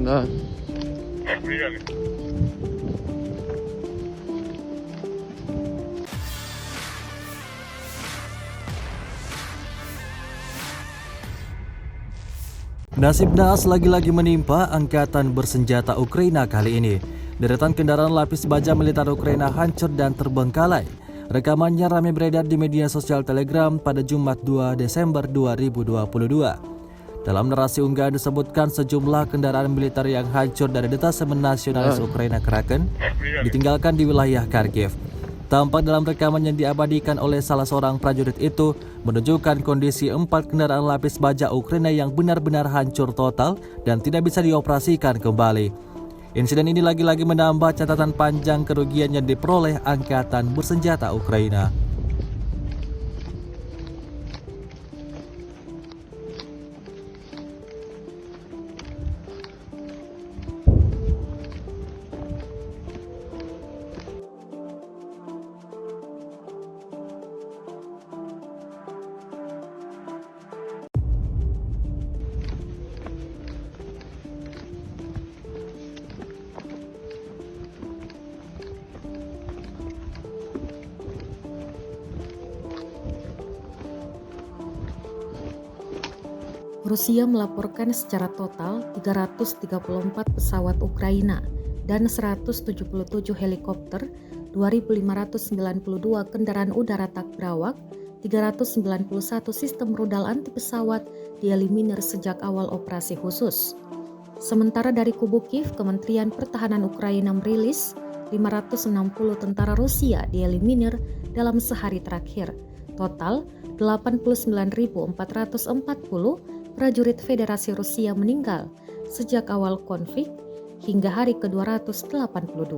Nah, nasib naas lagi-lagi menimpa angkatan bersenjata Ukraina kali ini. Deretan kendaraan lapis baja militer Ukraina hancur dan terbengkalai. Rekamannya ramai beredar di media sosial Telegram pada Jumat 2 Desember 2022. Dalam narasi unggahan disebutkan sejumlah kendaraan militer yang hancur dari detasemen nasionalis Ukraina Kraken ditinggalkan di wilayah Kharkiv. Tampak dalam rekaman yang diabadikan oleh salah seorang prajurit itu menunjukkan kondisi 4 kendaraan lapis baja Ukraina yang benar-benar hancur total dan tidak bisa dioperasikan kembali. Insiden ini lagi-lagi menambah catatan panjang kerugian yang diperoleh angkatan bersenjata Ukraina. Rusia melaporkan secara total 334 pesawat Ukraina dan 177 helikopter, 2.592 kendaraan udara tak berawak, 391 sistem rudal anti pesawat dieliminir sejak awal operasi khusus. Sementara dari kubu Kiev, Kementerian Pertahanan Ukraina merilis 560 tentara Rusia dieliminir dalam sehari terakhir. Total 89.440 prajurit Federasi Rusia meninggal sejak awal konflik hingga hari ke-282.